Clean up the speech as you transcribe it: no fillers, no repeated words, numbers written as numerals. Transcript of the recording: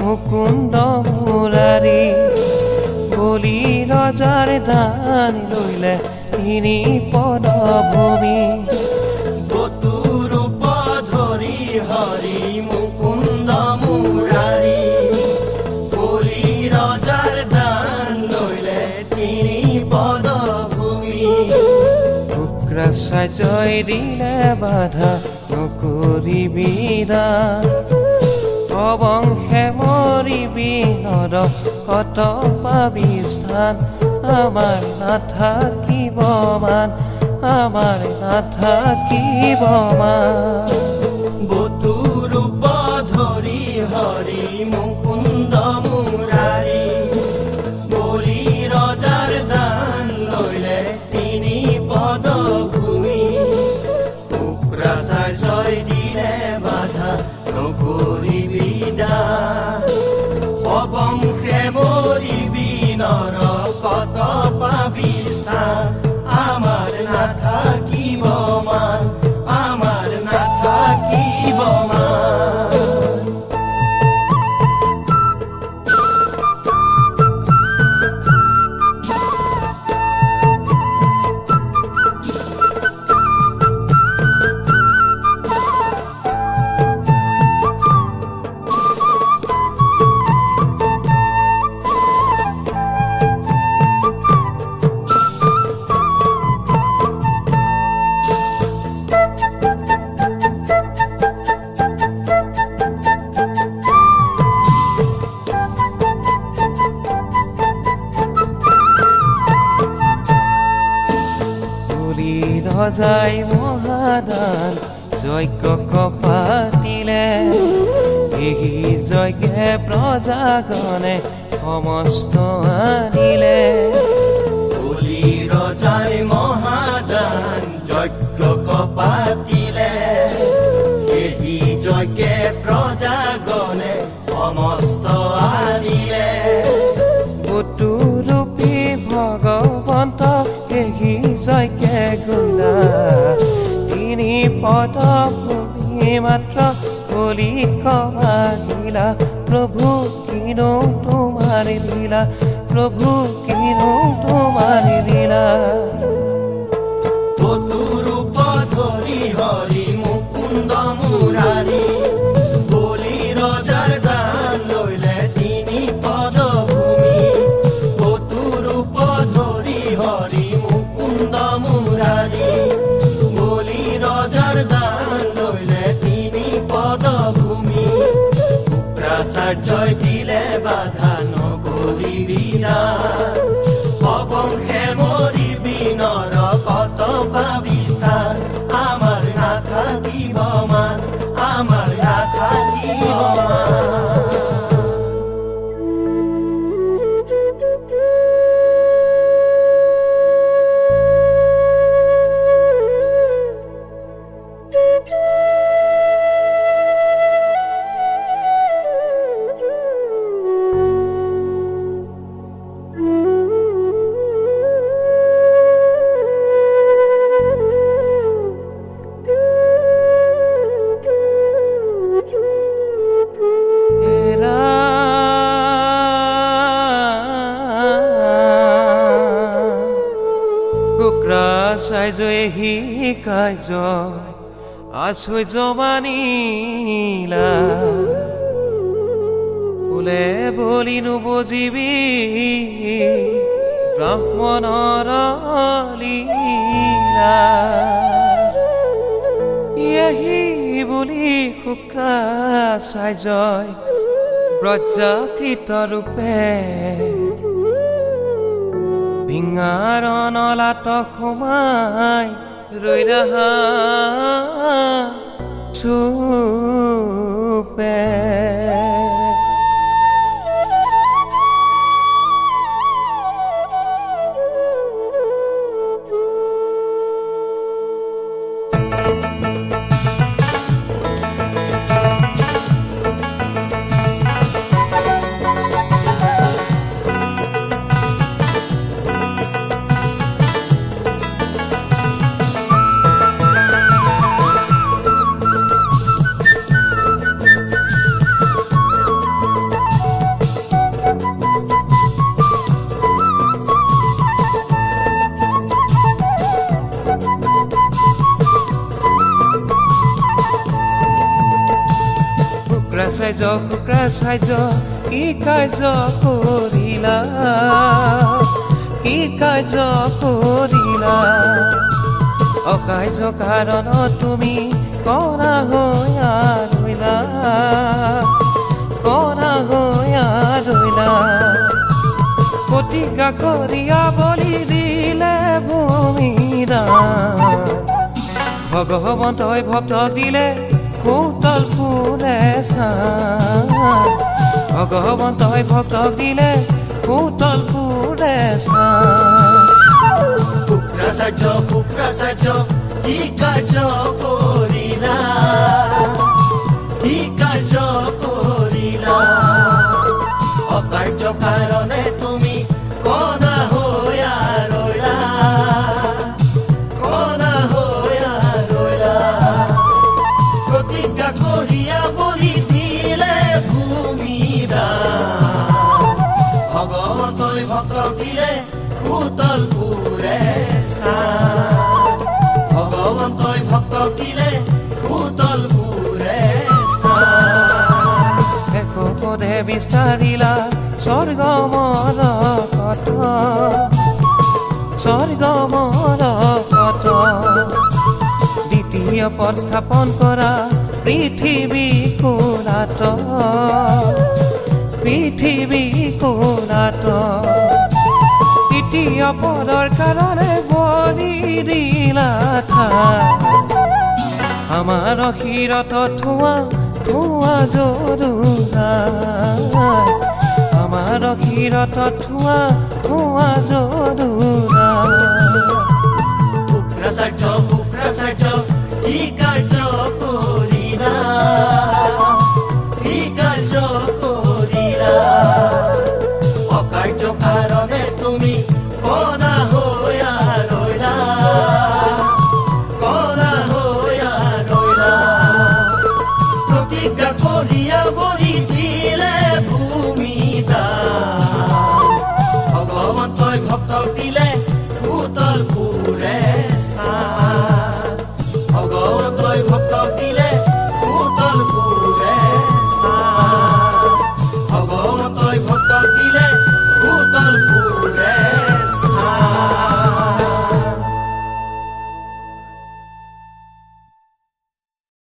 মুকুন্দ মুৰাৰী বলি ৰজাৰ দান লইলে তিনি পদভূমি বতুৰূপ ধৰি হৰি মুকুন্দ মুৰাৰী বলি ৰজাৰ দান লইলে তিনি পদভূমি শুক্ৰাচাৰ্যই দিলে বাধা নকৰিবি দান অবংশে মৰিবি নৰ কত পাবি স্থান আমাৰ নাথাকিব মান আমাৰ নাথাকিব মান বতুৰূপ ধৰি হৰি মুকুন্দ মুৰাৰী বলি ৰজাৰ দান লইলে তিনি পদভূমি শুক্ৰাচাৰ্যই দিলে বাধা নকৰিবি দান অবংশে মৰিবি নৰ কত পাবি স্থান আমাৰ নাথাকিব মান আমাৰ নাথাকিব মান ৰজাই মহাদান যজ্ঞ পাতিলে এই যজ্ঞে প্ৰজাগণে সমস্ত আনিলে বলি ৰজাই মহাদান যজ্ঞ পাতিলে এই যজ্ঞে প্ৰজাগণে সমস্ত আনিলে বতুৰূপী ভগৱন্ত এই যজ্ঞে গলা তিনি পদভূমি মাত্ৰ বলি কমাগিলা প্ৰভু কিনো তোমাৰ লীলা প্ৰভু কিনো তোমাৰ লীলা বতুৰূপ ধৰি হৰি মুকুন্দ মুৰাৰী বলি ৰজাৰ দান লইলে তিনি পদভূমি বতুৰূপ ধৰি হৰি মুকুন্দ মুৰাৰী বলি ৰজাৰ দান লইলে তিনি পদভূমি শুক্ৰাচাৰ্যই দিলে বাধা নকৰিবি দান অবংশে মৰিবি নৰ কত পাবি স্থান আমাৰ নাথাকিব মান আমাৰ নাথাকিব মান শুক্ৰাচাৰ্যই শিকাৰ্য আশ্চৰ্য মানিলা বোলে বলি নুবুজিবি ব্ৰাহ্মণৰ লীলা এহি বুলি শুক্ৰাচাৰ্যই ব্ৰজাকৃত ৰূপে ভিঙাৰ নলাত সোমাই ৰৈ ৰাহা চুপে আচাৰ্য শুক্ৰাচাৰ্য কি কাৰ্য কৰিলা, কি কাৰ্য কৰিলা। অকাৰ্য কাৰণ তুমি কৰা হৈ ৰৈলা, কৰা হৈ ৰৈলা। প্ৰতিজ্ঞা কৰিয়া বলি দিলে ভূমিদান, ভগৱন্তই ভক্তক দিলে ভূতল ফুলে স্থান, ভগৱন্তই ভক্তক দিলে ভূতল ফুলে স্থান। শুক্ৰাচাৰ্য শুক্ৰাচাৰ্য কি কাৰ্য কৰিলা, কি কাৰ্য কৰিলা। অকাৰ্য কাৰণে তুমি কণা হৈ ৰৈলা, কণা হৈ ৰৈলা। প্ৰতিজ্ঞা কৰিয়া বলি দিলে ভূমিদান, ভগৱন্তই ভক্তক দিলে ভূতল ফুলে স্থান, ভগৱন্তই ভক্তক দিলে ভূতল ফুলে স্থান। একপদে বিচাৰিলা স্বৰ্গ মৰকত, স্বৰ্গ মৰকত। দ্বিতীয় পদ স্থাপন কৰা পৃথিৱী কোলাত, পৃথিৱী কোলাত। তৃতীয় পদৰ কাৰণে বলি দিলা ঠাই, আমাৰ শিৰত থোৱা থোৱা জৰুৰা, আমাৰ শিৰত থোৱা থোৱা জৰুৰা। শুক্ৰাচাৰ্য শুক্ৰাচাৰ্য কি কাৰ্য কৰিলা, কি কাৰ্য কৰিলা। অকাৰ্য কাৰণে তুমি কণা হৈ ৰৈলা, কণা হৈ ৰৈলা। প্ৰতিজ্ঞা কৰিয়া বলি দিলে